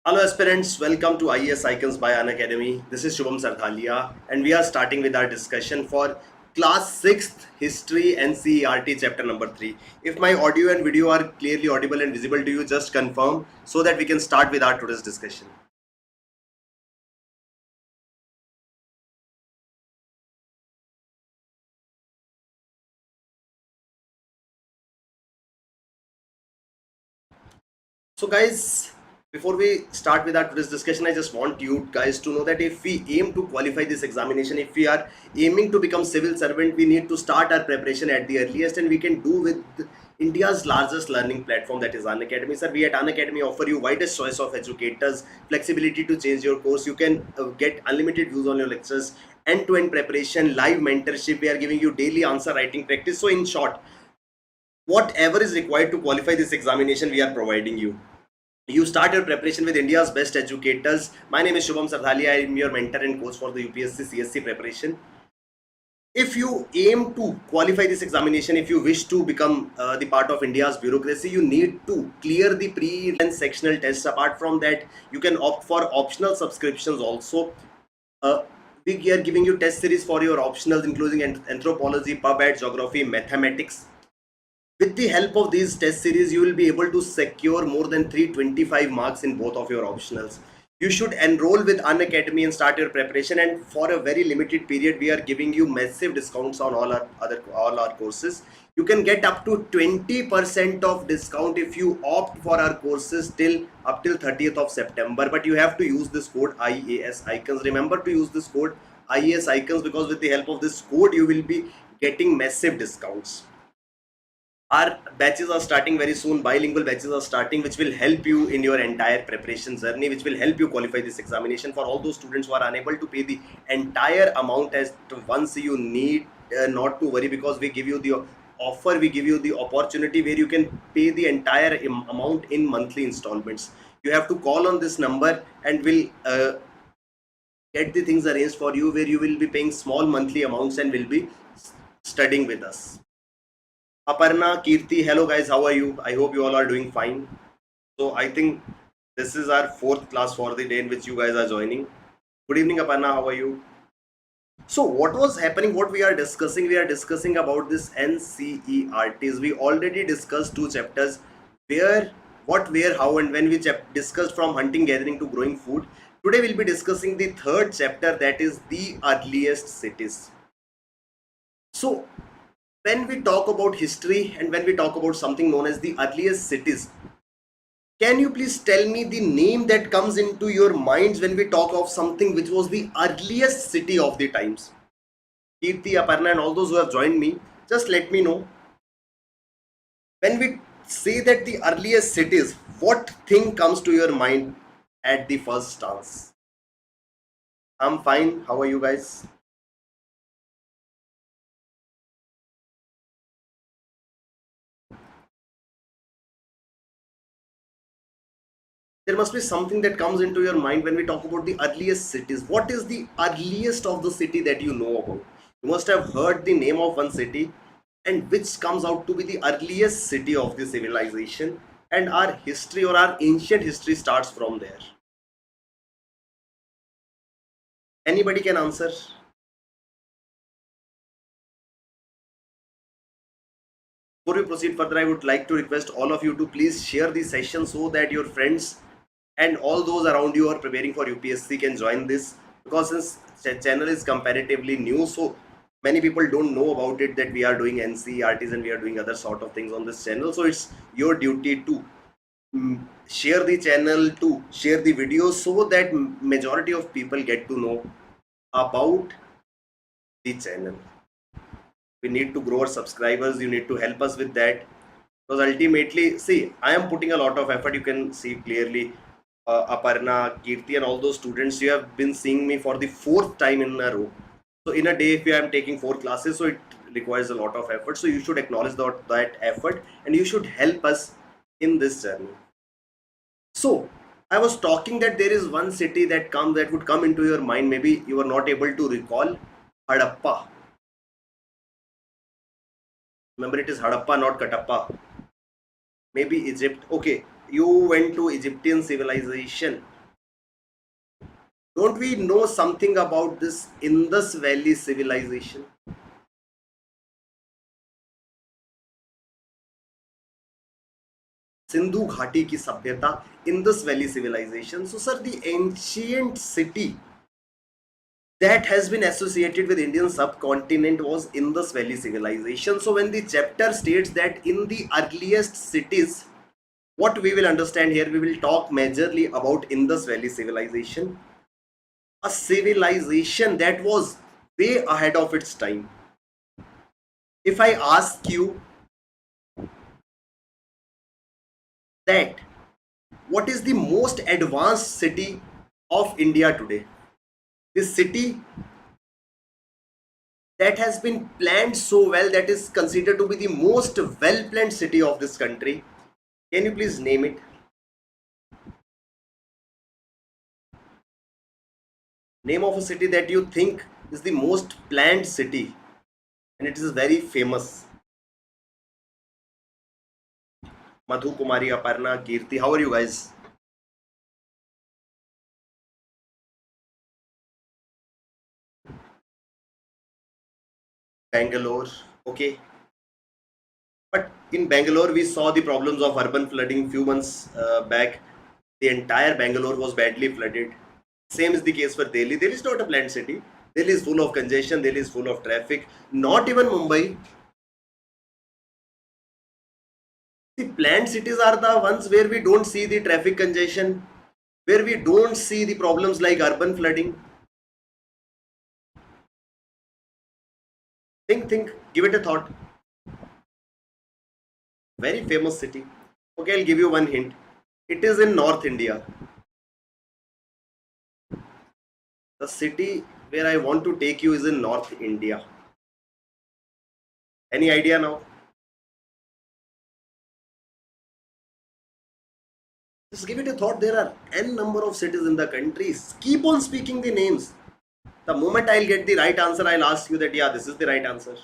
Hello aspirants, welcome to IAS Icons by Unacademy. This is Shubham Sardhalia and we are starting with our discussion for class 6th History NCERT chapter number 3. If my audio and video are clearly audible and visible to you, just confirm so that we can start with our today's discussion. So guys, before we start with our today's discussion, I just want you guys to know that if we aim to qualify this examination, if we are aiming to become civil servant, we need to start our preparation at the earliest, and we can do with India's largest learning platform, that is Unacademy. Sir, we at Unacademy offer you widest choice of educators, flexibility to change your course. You can get unlimited views on your lectures, end-to-end preparation, live mentorship. We are giving you daily answer writing practice. So in short, whatever is required to qualify this examination, we are providing you. You start your preparation with India's best educators. My name is Shubham Sardhalia. I am your mentor and coach for the UPSC CSE preparation. If you aim to qualify this examination, if you wish to become the part of India's bureaucracy, you need to clear the pre and sectional tests. Apart from that, you can opt for optional subscriptions also. We are giving you test series for your optionals, including anthropology, pub-ed, geography, mathematics. With the help of these test series, you will be able to secure more than 325 marks in both of your optionals. You should enroll with Unacademy and start your preparation, and for a very limited period we are giving you massive discounts on all our courses. You can get up to 20% of discount if you opt for our courses till up till 30th of September, but you have to use this code IAS Icons. Remember to use this code IAS Icons, because with the help of this code you will be getting massive discounts. Our batches are starting very soon. Bilingual batches are starting, which will help you in your entire preparation journey, which will help you qualify this examination. For all those students who are unable to pay the entire amount at once, you need not to worry, because we give you the offer, we give you the opportunity where you can pay the entire amount in monthly installments. You have to call on this number and we'll get the things arranged for you, where you will be paying small monthly amounts and will be studying with us. Aparna, Kirti, hello guys, how are you? I hope you all are doing fine. So I think this is our fourth class for the day in which you guys are joining. Good evening, Aparna, how are you? So what was happening, what we are discussing about this NCERTs. We already discussed two chapters, where, what, where, how and when. We discussed from hunting, gathering to growing food. Today we'll be discussing the third chapter, that is the earliest cities. So when we talk about history and when we talk about something known as the earliest cities, can you please tell me the name that comes into your minds when we talk of something which was the earliest city of the times? Kirti, Aparna and all those who have joined me, just let me know. When we say that the earliest cities, what thing comes to your mind at the first stance? I'm fine. How are you guys? There must be something that comes into your mind when we talk about the earliest cities. What is the earliest of the city that you know about? You must have heard the name of one city, and which comes out to be the earliest city of the civilization, and our history or our ancient history starts from there. Anybody can answer? Before we proceed further, I would like to request all of you to please share the session so that your friends and all those around you are preparing for UPSC can join this, because since the channel is comparatively new, so many people don't know about it, that we are doing NCERTs and we are doing other sort of things on this channel. So it's your duty to share the channel, to share the videos, so that majority of people get to know about the channel. We need to grow our subscribers. You need to help us with that, because ultimately, see, I am putting a lot of effort. You can see clearly, Aparna, Kirti and all those students, you have been seeing me for the fourth time in a row. So in a day, if I am taking 4 classes, so it requires a lot of effort. So you should acknowledge that effort, and you should help us in this journey. So I was talking that there is one city that would come into your mind. Maybe you are not able to recall. Harappa. Remember, it is Harappa, not Katappa. Maybe Egypt. Okay, you went to Egyptian civilization. Don't we know something about this Indus Valley civilization? Sindhu घाटी की सभ्यता, Indus Valley civilization. So sir, the ancient city that has been associated with Indian subcontinent was Indus Valley civilization. So when the chapter states that in the earliest cities, what we will understand here, we will talk majorly about Indus Valley civilization, a civilization that was way ahead of its time. If I ask you that what is the most advanced city of India today, the city that has been planned so well, that is considered to be the most well planned city of this country, can you please name it? Name of a city that you think is the most planned city and it is very famous. Madhu, Kumari, Aparna, Kirti, how are you guys? Bangalore, okay. But in Bangalore, we saw the problems of urban flooding few months back. The entire Bangalore was badly flooded. Same is the case for Delhi. Delhi is not a planned city. Delhi is full of congestion. Delhi is full of traffic. Not even Mumbai. The planned cities are the ones where we don't see the traffic congestion, where we don't see the problems like urban flooding. Think, give it a thought. Very famous city. Okay, I'll give you one hint. It is in North India. The city where I want to take you is in North India. Any idea now? Just give it a thought. There are n number of cities in the country. Keep on speaking the names. The moment I'll get the right answer, I'll ask you that, yeah, this is the right answer.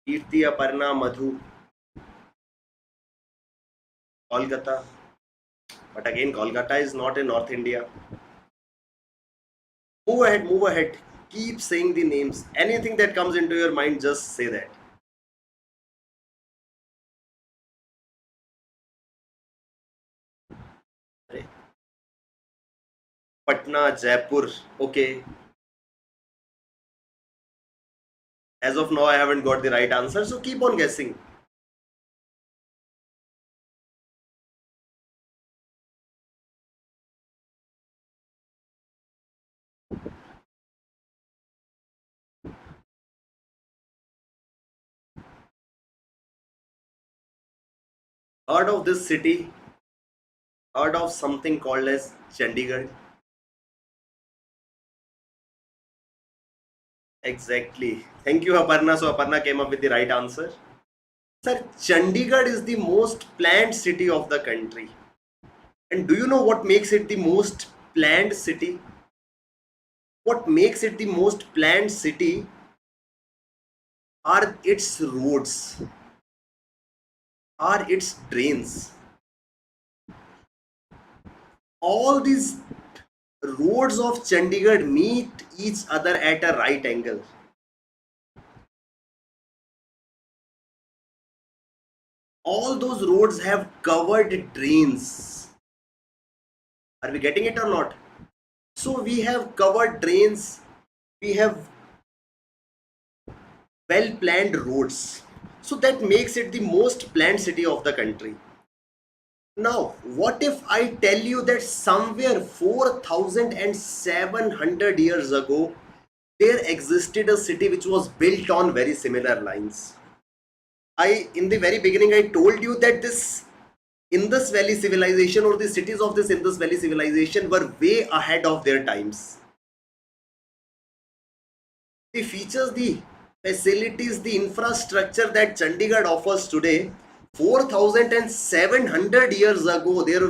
Kirti, Aparna, Madhu, Kolkata. But again, Kolkata is not in North India. Move ahead, move ahead. Keep saying the names. Anything that comes into your mind, just say that. Patna, Jaipur, okay. As of now, I haven't got the right answer, so keep on guessing. Heard of this city? Heard of something called as Chandigarh? Exactly. Thank you, Aparna. So Aparna came up with the right answer. Sir, Chandigarh is the most planned city of the country. And do you know what makes it the most planned city? What makes it the most planned city are its roads, are its drains. All these roads of Chandigarh meet each other at a right angle. All those roads have covered drains. Are we getting it or not? So we have covered drains, we have well planned roads. So that makes it the most planned city of the country. Now, what if I tell you that somewhere 4,700 years ago, there existed a city which was built on very similar lines? In the very beginning, I told you that this Indus Valley civilization, or the cities of this Indus Valley civilization, were way ahead of their times. The features, the facilities, the infrastructure that Chandigarh offers today, 4,700 years ago, there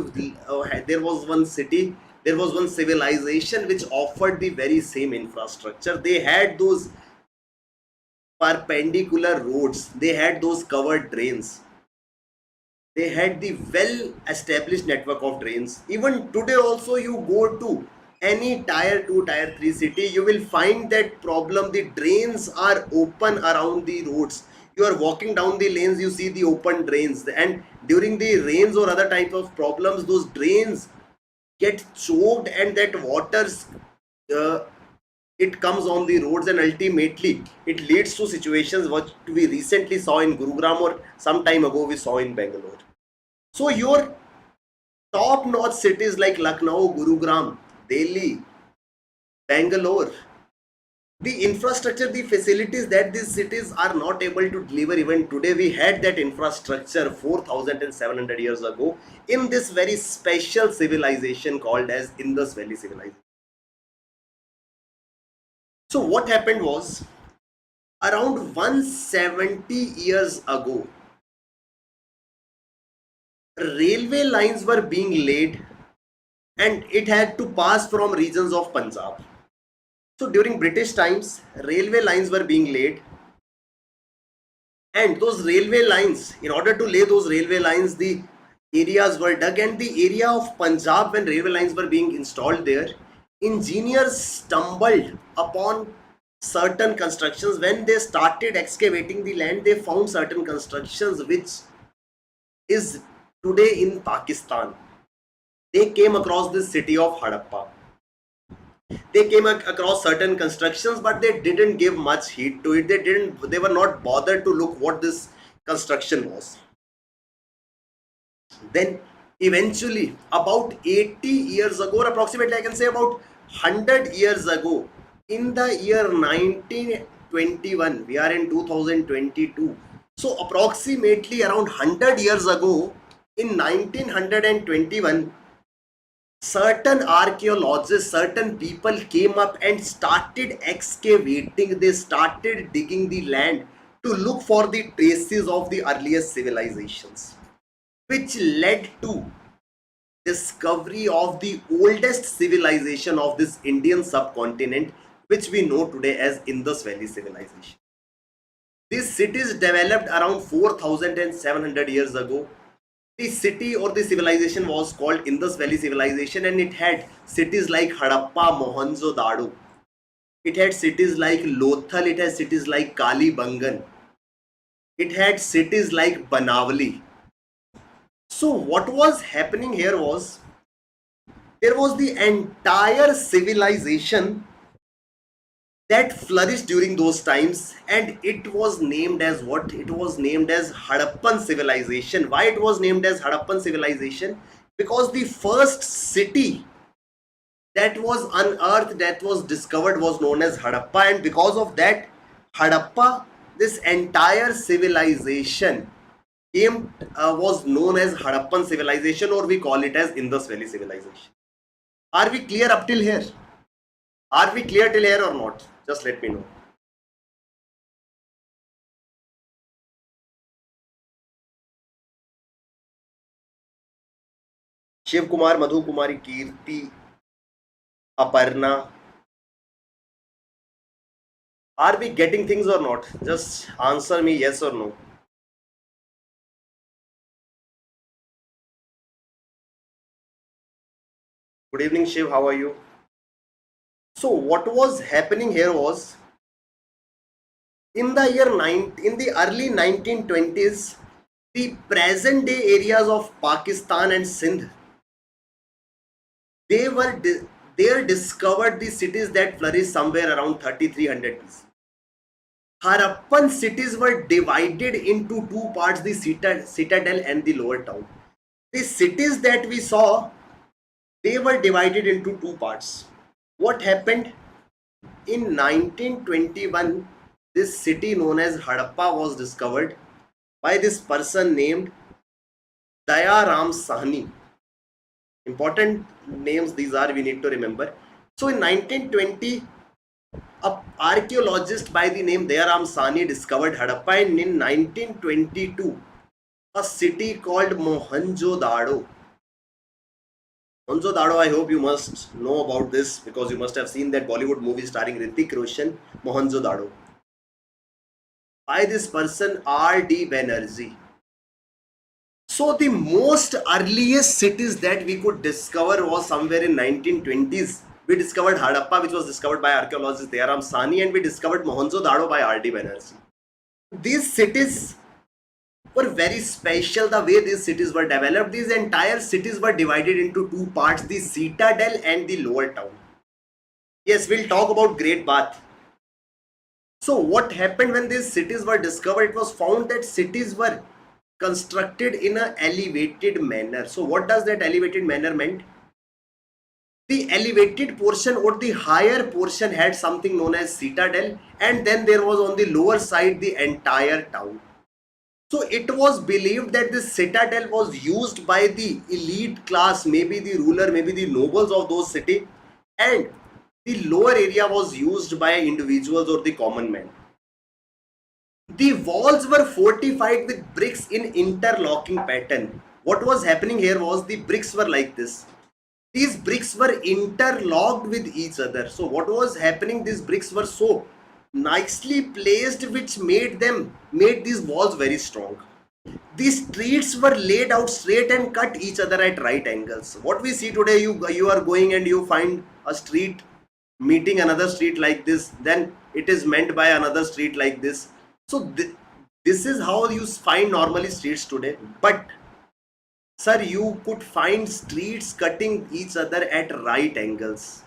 was one city, there was one civilization which offered the very same infrastructure. They had those perpendicular roads, they had those covered drains. They had the well established network of drains. Even today also, you go to any tier 2, tier 3 city, you will find that problem. The drains are open around the roads. You are walking down the lanes, you see the open drains, and during the rains or other type of problems, those drains get choked, and that waters uh, it comes on the roads, and ultimately it leads to situations what we recently saw in Gurugram, or some time ago we saw in Bangalore. So your top notch cities like Lucknow, Gurugram, Delhi, Bangalore, the infrastructure, the facilities that these cities are not able to deliver even today, we had that infrastructure 4,700 years ago in this very special civilization called as Indus Valley civilization. So what happened was, around 170 years ago, railway lines were being laid, and it had to pass from regions of Punjab. So during British times, railway lines were being laid, and those railway lines, in order to lay those railway lines, the areas were dug, and the area of Punjab, when railway lines were being installed there, engineers stumbled upon certain constructions. When they started excavating the land, they found certain constructions which is today in Pakistan. They came across this city of Harappa. They came across certain constructions, but they didn't give much heed to it. They were not bothered to look what this construction was. Then eventually, about 80 years ago, or approximately I can say about 100 years ago, in the year 1921, we are in 2022, so approximately around 100 years ago, in 1921, certain archaeologists, certain people came up and started excavating. They started digging the land to look for the traces of the earliest civilizations, which led to discovery of the oldest civilization of this Indian subcontinent, which we know today as Indus Valley civilization. These cities developed around 4,700 years ago. The city or the civilization was called Indus Valley civilization, and it had cities like Harappa, Mohenjo-Daro. It had cities like Lothal, it had cities like Kalibangan. It had cities like Banavali. So what was happening here was, there was the entire civilization that flourished during those times, and it was named as what? It was named as Harappan civilization. Why it was named as Harappan civilization? Because the first city that was unearthed, that was discovered, was known as Harappa, and because of that Harappa, this entire civilization was known as Harappan civilization, or we call it as Indus Valley civilization. Are we clear up till here? Are we clear till here or not? Just let me know. Shiv Kumar, Madhu Kumari, Kirti, Aparna. Are we getting things or not? Just answer me yes or no. Good evening, Shiv. How are you? So what was happening here was, in the early 1920s, the present day areas of Pakistan and Sindh, they were there discovered the cities that flourished somewhere around 3300 BC. Harappan cities were divided into two parts, the citadel and the lower town. The cities that we saw, they were divided into two parts. What happened? In 1921, this city known as Harappa was discovered by this person named Daya Ram Sahni. Important names these are, we need to remember. So in 1920, an archaeologist by the name Daya Ram Sahni discovered Harappa, and in 1922, a city called Mohenjo-Daro. Mohenjo-Daro, I hope you must know about this because you must have seen that Bollywood movie starring Hrithik Roshan, Mohenjo-Daro, by this person R.D. Banerjee. So the most earliest cities that we could discover was somewhere in 1920s. We discovered Harappa, which was discovered by archaeologist Dayaram Sani, and we discovered Mohenjo-Daro by R.D. Banerjee. These cities were very special the way these cities were developed. These entire cities were divided into two parts, the citadel and the lower town. Yes, we'll talk about Great Bath. So what happened when these cities were discovered? It was found that cities were constructed in an elevated manner. So what does that elevated manner meant? The elevated portion or the higher portion had something known as citadel, and then there was on the lower side the entire town. So it was believed that this citadel was used by the elite class, maybe the ruler, maybe the nobles of those city, and the lower area was used by individuals or the common man. The walls were fortified with bricks in interlocking pattern. What was happening here was the bricks were like this. These bricks were interlocked with each other. So what was happening? These bricks were so nicely placed, which made these walls very strong. These streets were laid out straight and cut each other at right angles. What we see today, you are going and you find a street meeting another street like this, then it is meant by another street like this. So this is how you find normally streets today. But sir, you could find streets cutting each other at right angles.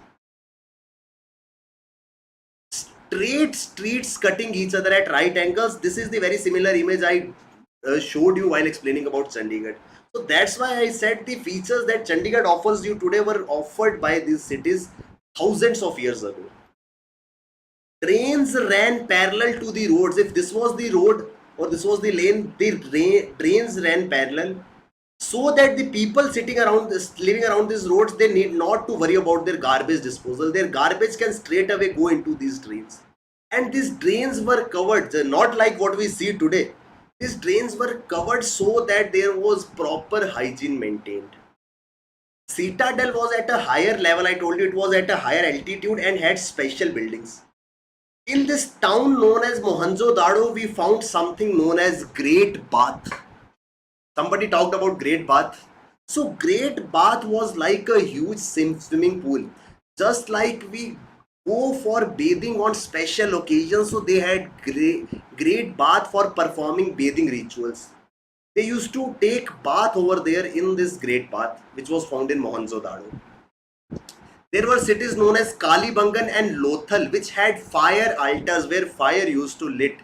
Straight streets cutting each other at right angles. This is the very similar image I showed you while explaining about Chandigarh. So that's why I said the features that Chandigarh offers you today were offered by these cities thousands of years ago. Trains ran parallel to the roads. If this was the road or this was the lane, the trains ran parallel, so that the people sitting around this, living around these roads, they need not to worry about their garbage disposal. Their garbage can straight away go into these drains. And these drains were covered, not like what we see today. These drains were covered so that there was proper hygiene maintained. Citadel was at a higher level. I told you it was at a higher altitude and had special buildings. In this town known as Mohenjo-Daro, we found something known as Great Bath. Somebody talked about Great Bath. So Great Bath was like a huge swimming pool. Just like we go for bathing on special occasions, so they had Great Bath for performing bathing rituals. They used to take bath over there in this Great Bath, which was found in Mohenjo-Daro. There were cities known as Kalibangan and Lothal, which had fire altars where fire used to lit.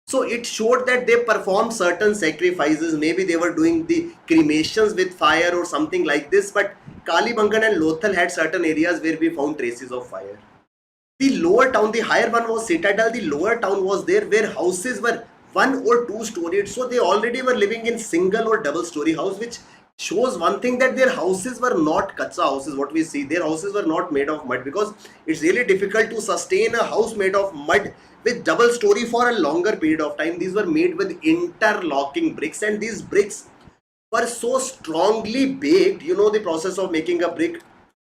So it showed that they performed certain sacrifices. Maybe they were doing the cremations with fire or something like this. But Kalibangan and Lothal had certain areas where we found traces of fire. The lower town, the higher one was Citadel. The lower town was there where houses were 1 or 2 storied. So they already were living in single or double story house, which shows one thing, that their houses were not kacha houses. What we see, their houses were not made of mud, because it's really difficult to sustain a house made of mud with double story for a longer period of time. These were made with interlocking bricks, and these bricks were so strongly baked. You know the process of making a brick.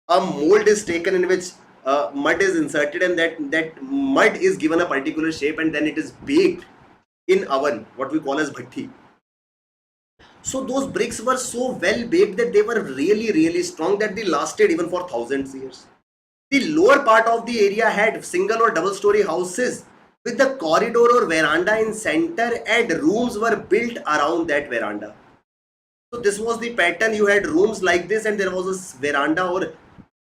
A mold is taken in which mud is inserted, and that mud is given a particular shape, and then it is baked in oven, what we call as bhatti. So those bricks were so well baked that they were really strong, that they lasted even for thousands of years. The lower part of the area had single or double story houses with the corridor or veranda in center, and rooms were built around that veranda. So this was the pattern. You had rooms like this, and there was a veranda or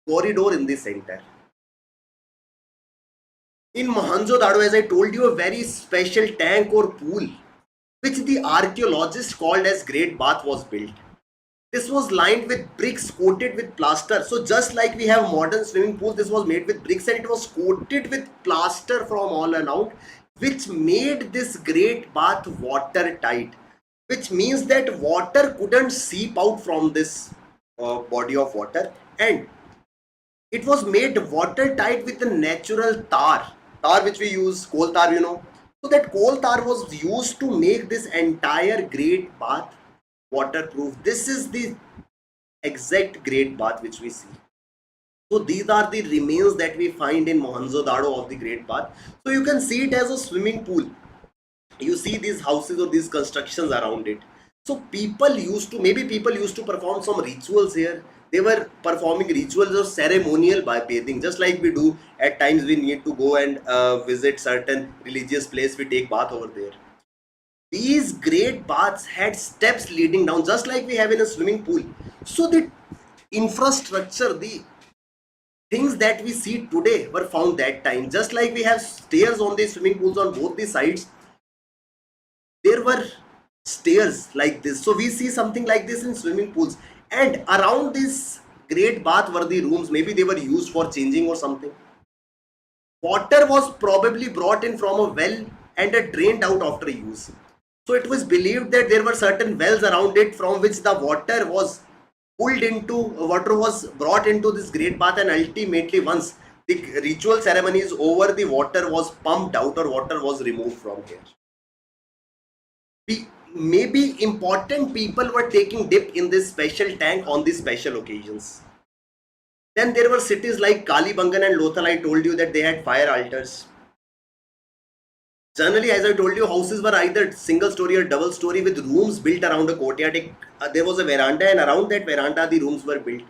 corridor in the center. In Mohenjo-Daro, as I told you, a very special tank or pool, which the archaeologists called as Great Bath, was built. This was lined with bricks coated with plaster. So just like we have modern swimming pools, this was made with bricks, and it was coated with plaster from all around, which made this Great Bath watertight, which means that water couldn't seep out from this body of water, and it was made watertight with a natural tar which we use, coal tar, you know. So that coal tar was used to make this entire Great Bath waterproof. This is the exact Great Bath which we see. So these are the remains that we find in Mohenjo-Daro of the Great Bath. So you can see it as a swimming pool. You see these houses or these constructions around it. So people used to perform some rituals here. They were performing rituals or ceremonial by bathing, just like we do at times. We need to go and visit certain religious place. We take bath over there. These great baths had steps leading down, just like we have in a swimming pool. So the infrastructure, the things that we see today were found that time. Just like we have stairs on the swimming pools on both the sides, there were stairs like this. So we see something like this in swimming pools. And around this great bath were the rooms. Maybe they were used for changing or something. Water was probably brought in from a well and drained out after use. So it was believed that there were certain wells around it from which the water was brought into this great bath, and ultimately once the ritual ceremony is over, the water was pumped out or water was removed from here. Maybe important people were taking dip in this special tank on these special occasions. Then there were cities like Kalibangan and Lothal. I told you that they had fire altars. Generally, as I told you, houses were either single story or double story with rooms built around a courtyard. There was a veranda, and around that veranda the rooms were built.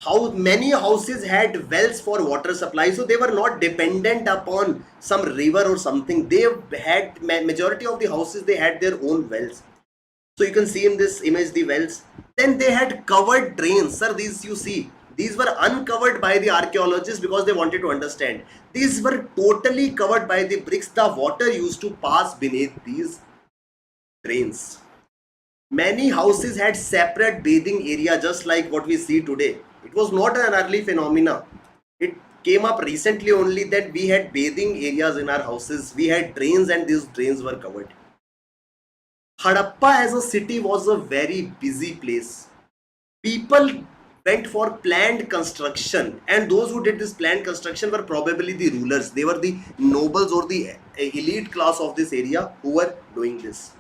How many houses had wells for water supply, so they were not dependent upon some river or something. They had, majority of the houses, they had their own wells. So you can see in this image the wells. Then they had covered drains. Sir, these you see, these were uncovered by the archaeologists because they wanted to understand. These were totally covered by the bricks. The water used to pass beneath these drains. Many houses had separate bathing area, just like what we see today. It was not an early phenomena. It came up recently only that we had bathing areas in our houses. We had drains and these drains were covered. Harappa as a city was a very busy place. People went for planned construction, and those who did this planned construction were probably the rulers. They were the nobles or the elite class of this area who were doing this.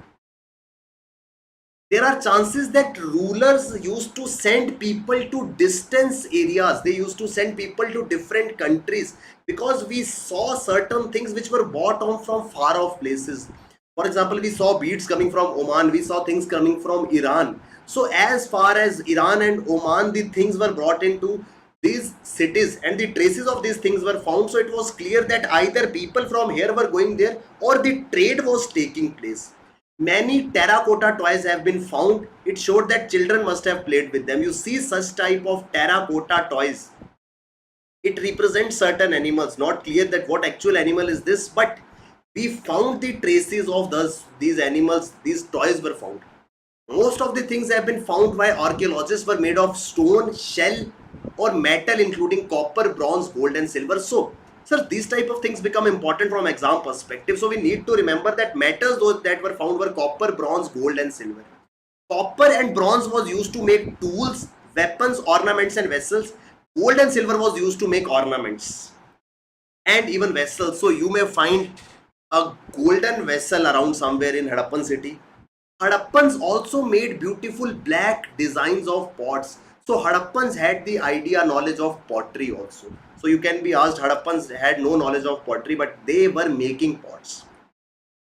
There are chances that rulers used to send people to distant areas. They used to send people to different countries because we saw certain things which were bought on from far off places. For example, we saw beads coming from Oman, we saw things coming from Iran. So as far as Iran and Oman, the things were brought into these cities and the traces of these things were found. So it was clear that either people from here were going there or the trade was taking place. Many terracotta toys have been found. It showed that children must have played with them. You see such type of terracotta toys. It represents certain animals. Not clear that what actual animal is this, but we found the traces of these animals. These toys were found. Most of the things have been found by archaeologists were made of stone, shell or metal, including copper, bronze, gold and silver. So sir, these type of things become important from exam perspective. So we need to remember that metals those that were found were copper, bronze, gold and silver. Copper and bronze was used to make tools, weapons, ornaments and vessels. Gold and silver was used to make ornaments and even vessels. So you may find a golden vessel around somewhere in Harappan city. Harappans also made beautiful black designs of pots. So Harappans had the idea, knowledge of pottery also. So you can be asked, Harappans had no knowledge of pottery, but they were making pots.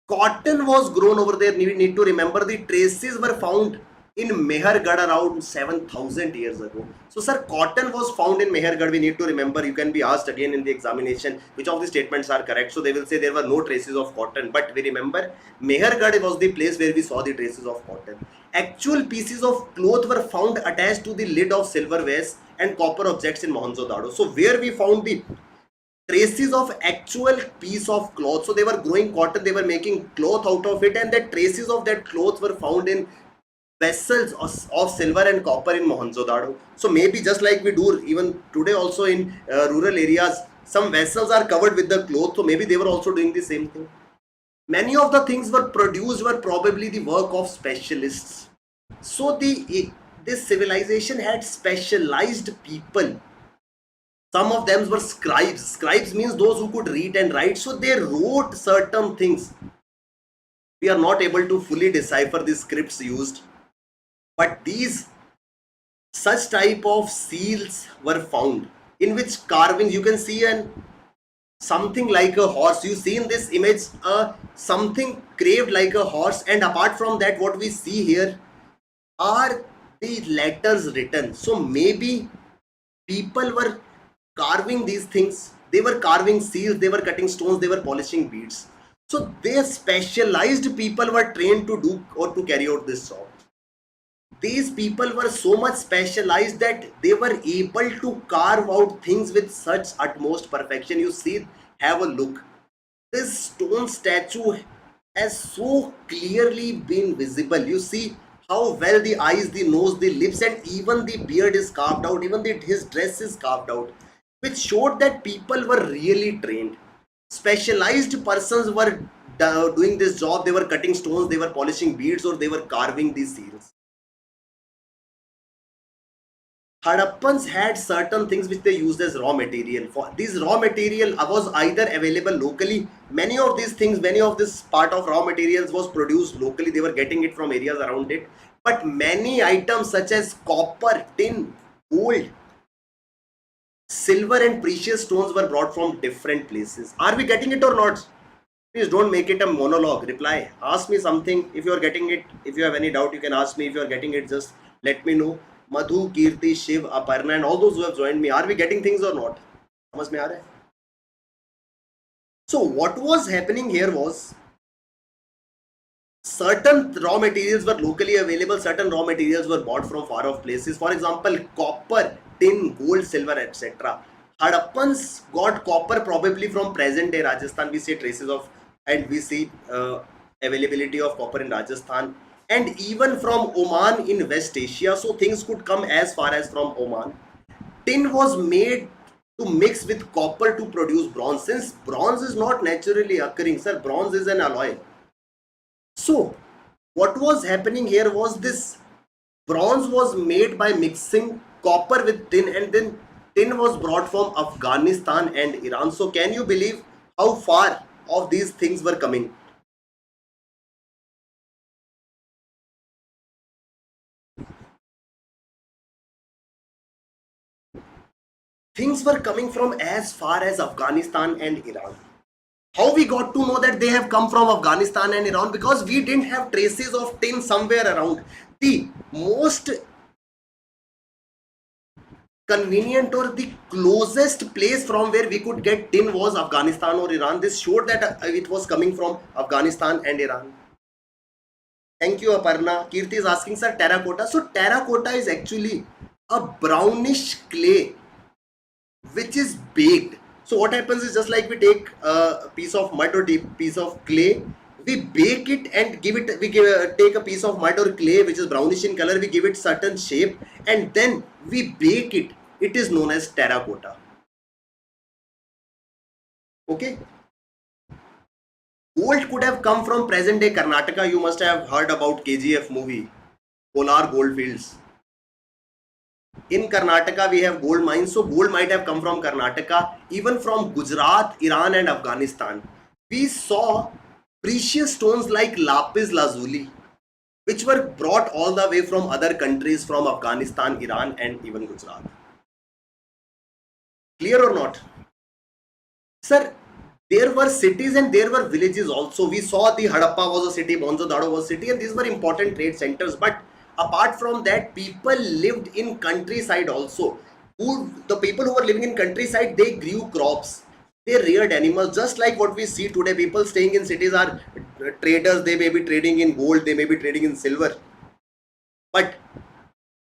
Cotton was grown over there. We need to remember the traces were found in Mehergarh around 7,000 years ago. So sir, cotton was found in Mehergarh. We need to remember, you can be asked again in the examination which of the statements are correct. So they will say there were no traces of cotton, but we remember Mehergarh was the place where we saw the traces of cotton. Actual pieces of cloth were found attached to the lid of silver vase and copper objects in Mohenjo-Daro. So where we found the traces of actual piece of cloth. So they were growing cotton, they were making cloth out of it, and the traces of that cloth were found in vessels of silver and copper in Mohenjo-Daro. So maybe just like we do even today also in rural areas, some vessels are covered with the cloth. So maybe they were also doing the same thing. Many of the things were produced were probably the work of specialists. So this civilization had specialized people. Some of them were scribes. Scribes means those who could read and write. So they wrote certain things. We are not able to fully decipher the scripts used. But such type of seals were found in which carvings, you can see an something like a horse. You see in this image something carved like a horse, and apart from that what we see here are the letters written. So maybe people were carving these things, they were carving seals, they were cutting stones, they were polishing beads. So they specialized people were trained to do or to carry out this job. These people were so much specialized that they were able to carve out things with such utmost perfection. You see, have a look. This stone statue has so clearly been visible. You see how well the eyes, the nose, the lips, and even the beard is carved out, even his dress is carved out, which showed that people were really trained. Specialized persons were doing this job. They were cutting stones, they were polishing beads, or they were carving these seals. Hadappans had certain things which they used as raw material. For this raw material was either available locally. Many of these things, many of this part of raw materials was produced locally. They were getting it from areas around it. But many items such as copper, tin, gold, silver and precious stones were brought from different places. Are we getting it or not? Please don't make it a monologue. Reply. Ask me something. If you are getting it, if you have any doubt, you can ask me. If you are getting it, just let me know. Madhu, Kirti, Shiv, Aparna, and all those who have joined me. Are we getting things or not? समझ में आ रहा है? So what was happening here was certain raw materials were locally available, certain raw materials were bought from far off places. For example, copper, tin, gold, silver, etc. Hadappans got copper probably from present day Rajasthan. We see traces of, and we see availability of copper in Rajasthan, and even from Oman in West Asia. So things could come as far as from Oman. Tin was made to mix with copper to produce bronze. Since bronze is not naturally occurring, sir, bronze is an alloy. So what was happening here was this bronze was made by mixing copper with tin, and then tin was brought from Afghanistan and Iran. So can you believe how far of these things were coming? Things were coming from as far as Afghanistan and Iran. How we got to know that they have come from Afghanistan and Iran? Because we didn't have traces of tin somewhere around. The most convenient or the closest place from where we could get tin was Afghanistan or Iran. This showed that it was coming from Afghanistan and Iran. Thank you, Aparna. Kirti is asking, sir, terracotta. So terracotta is actually a brownish clay which is baked. So what happens is, just like we take a piece of mud or piece of clay, we bake it and give it, take a piece of mud or clay which is brownish in color, we give it certain shape, and then we bake it. It is known as terracotta. Okay. Gold could have come from present day Karnataka. You must have heard about KGF movie, Polar Goldfields. In Karnataka we have gold mines, so gold might have come from Karnataka. Even from Gujarat, Iran and Afghanistan, we saw precious stones like lapis lazuli, which were brought all the way from other countries, from Afghanistan, Iran and even Gujarat. Clear or not? Sir, there were cities and there were villages also. We saw the Harappa was a city, Mohenjo-Daro was a city, and these were important trade centers. But apart from that, people lived in countryside also. The people who were living in countryside, they grew crops, they reared animals, just like what we see today. People staying in cities are traders. They may be trading in gold, they may be trading in silver. But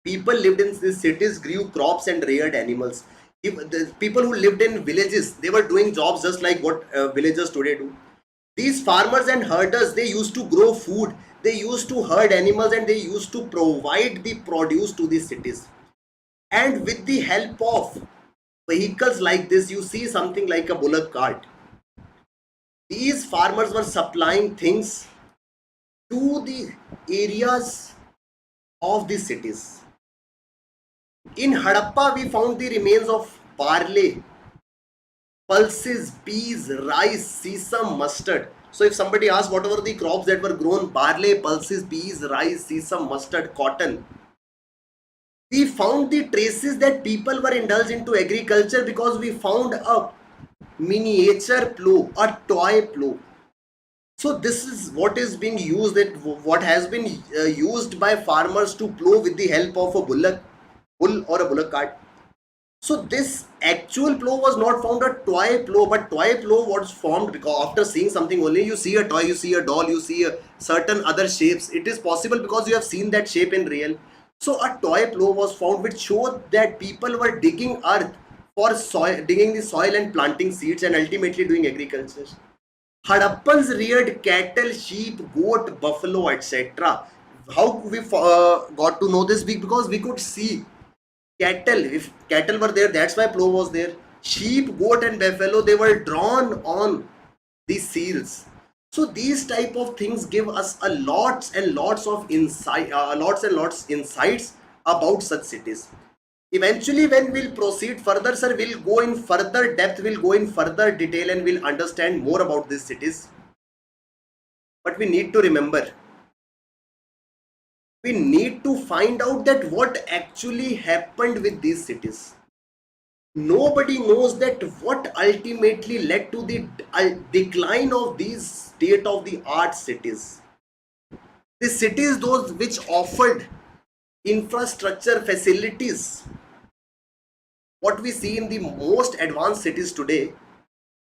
people lived in these cities, grew crops and reared animals. If the people who lived in villages, they were doing jobs just like what villagers today do. These farmers and herders, they used to grow food, they used to herd animals, and they used to provide the produce to the cities. And with the help of vehicles like this, you see something like a bullock cart, these farmers were supplying things to the areas of the cities. In Harappa, we found the remains of barley, pulses, peas, rice, sesame, mustard. So if somebody asks what were the crops that were grown, barley, pulses, peas, rice, sesame, mustard, cotton, we found the traces that people were indulged into agriculture, because we found a miniature plow, a toy plow. So this is what is being used, that what has been used by farmers to plow with the help of a bull or a bullock cart. So this actual plow was not found a toy plow, but toy plow was formed because after seeing something only, you see a toy, you see a doll, you see a certain other shapes. It is possible because you have seen that shape in real. So a toy plow was found which showed that people were digging earth for soil, digging the soil and planting seeds and ultimately doing agriculture. Hadappans reared cattle, sheep, goat, buffalo, etc. How we got to know this? Because we could see cattle. If cattle were there, that's why plow was there. Sheep, goat, and buffalo, they were drawn on these seals. So these type of things give us a lots and lots of insight, lots insights about such cities. Eventually, when we'll proceed further, sir, we'll go in further depth, we'll go in further detail, and we'll understand more about these cities. But we need to remember, we need to find out that what actually happened with these cities. Nobody knows that what ultimately led to the decline of these state of the art cities. The cities, those which offered infrastructure facilities, what we see in the most advanced cities today,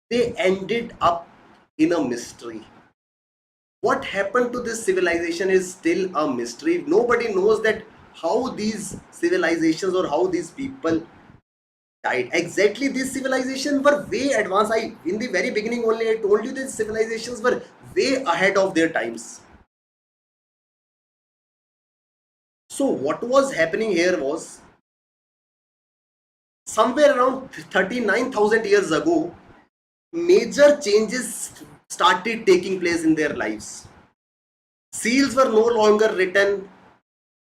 they ended up in a mystery. What happened to this civilization is still a mystery. Nobody knows that how these civilizations or how these people died. Exactly, these civilizations were way advanced. In the very beginning only I told you these civilizations were way ahead of their times. So what was happening here was, somewhere around 39,000 years ago, major changes started taking place in their lives. Seals were no longer written,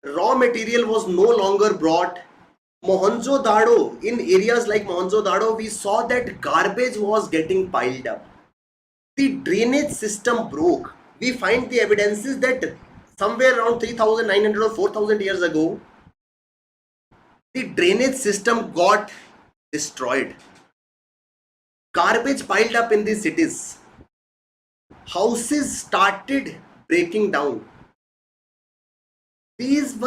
raw material was no longer brought. Mohenjo-Daro, in areas like Mohenjo-Daro, we saw that garbage was getting piled up. The drainage system broke. We find the evidences that somewhere around 3,900 or 4,000 years ago, the drainage system got destroyed. Garbage piled up in the cities. Houses started breaking down. These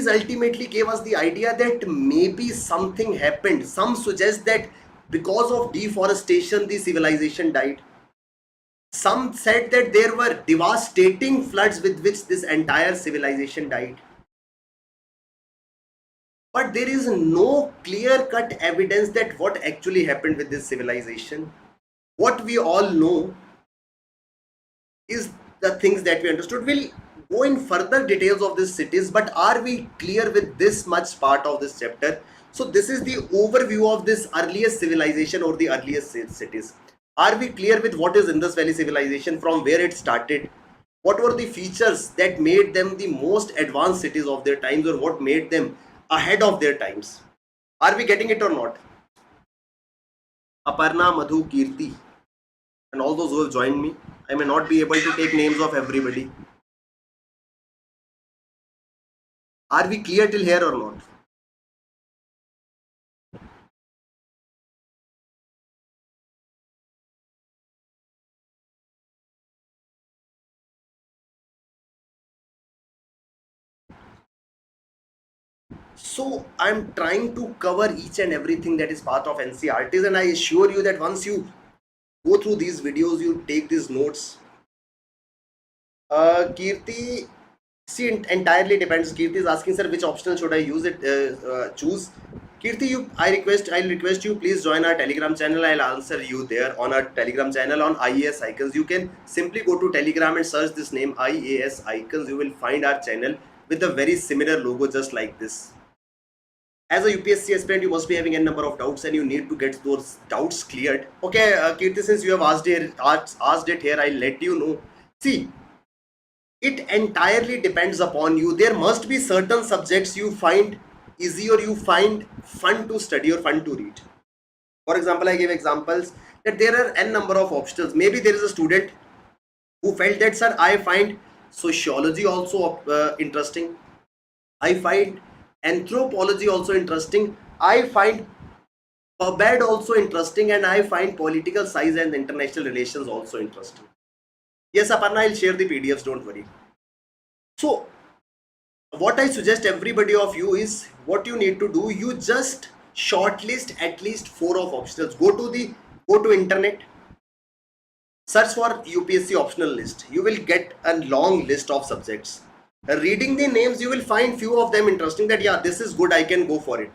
ultimately gave us the idea that maybe something happened. Some suggest that because of deforestation the civilization died. Some said that there were devastating floods with which this entire civilization died. But there is no clear-cut evidence that what actually happened with this civilization. What we all know is the things that we understood. We'll go in further details of these cities, but are we clear with this much part of this chapter? So this is the overview of this earliest civilization or the earliest cities. Are we clear with what is Indus Valley civilization, from where it started? What were the features that made them the most advanced cities of their times, or what made them ahead of their times? Are we getting it or not? Aparna, Madhu, Kirti, and all those who have joined me. I may not be able to take names of everybody. Are we clear till here or not? So I'm trying to cover each and everything that is part of NCERTs, and I assure you that once you go through these videos, you take these notes. Kirti, see, it entirely depends. Kirti is asking, sir, which optional should I use it? Choose. Kirti, I'll request you, please join our Telegram channel. I'll answer you there on our Telegram channel on IAS Icons. You can simply go to Telegram and search this name, IAS Icons. You will find our channel with a very similar logo, just like this. As a UPSC aspirant, you must be having a number of doubts and you need to get those doubts cleared. Okay, Kirti, since you have asked it here, I'll let you know. See, it entirely depends upon you. There must be certain subjects you find easy or you find fun to study or fun to read. For example, I give examples that there are n number of options. Maybe there is a student who felt that, sir, I find sociology also interesting. I find anthropology also interesting. I find PubMed also interesting, and I find political science and international relations also interesting. Yes, Aparna, I'll share the PDFs, don't worry. So, what I suggest everybody of you is, what you need to do, you just shortlist at least 4 of optionals. Go to internet, search for UPSC optional list. You will get a long list of subjects. Reading the names, you will find few of them interesting, that yeah, this is good, I can go for it.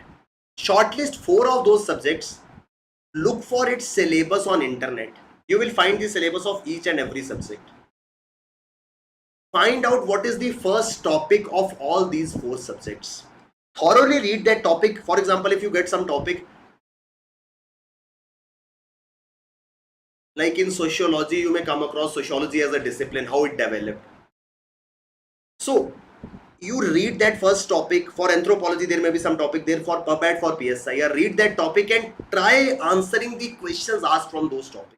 Shortlist 4 of those subjects. Look for its syllabus on internet. You will find the syllabus of each and every subject. Find out what is the first topic of all these 4 subjects. Thoroughly read that topic. For example, if you get some topic like in sociology, you may come across sociology as a discipline, how it developed. So you read that first topic. For anthropology, there may be some topic there. For PubMed, for PSI, read that topic and try answering the questions asked from those topics.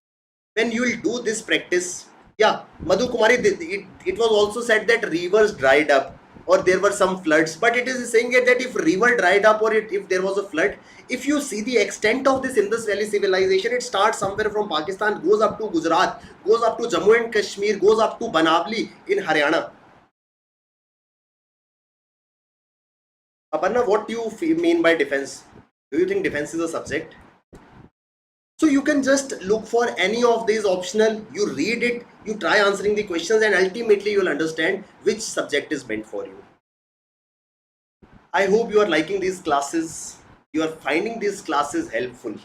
When you will do this practice, yeah, Madhu Kumari, it was also said that rivers dried up or there were some floods, but it is saying that if river dried up or if there was a flood, if you see the extent of this Indus Valley civilization, it starts somewhere from Pakistan, goes up to Gujarat, goes up to Jammu and Kashmir, goes up to Banavli in Haryana. Aparna, what do you mean by defense? Do you think defense is a subject? So you can just look for any of these optional, you read it, you try answering the questions, and ultimately you will understand which subject is meant for you. I hope you are liking these classes, you are finding these classes helpful.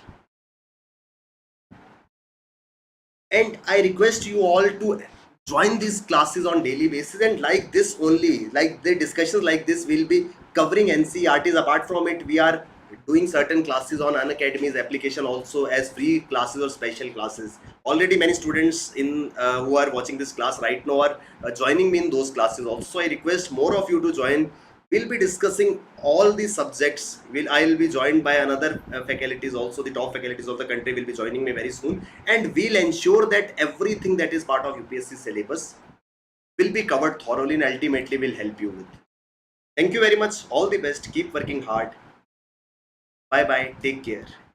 And I request you all to join these classes on daily basis, and like this only, like the discussions like this will be covering NCERTs. Apart from it, we are doing certain classes on Unacademy's application also as free classes or special classes. Already many students in who are watching this class right now are joining me in those classes also. I request more of you to join. We'll be discussing all these subjects. I will be joined by another faculties also. The top faculties of the country will be joining me very soon, and we'll ensure that everything that is part of UPSC syllabus will be covered thoroughly and ultimately will help you with. Thank you very much. All the best. Keep working hard. Bye bye. Take care.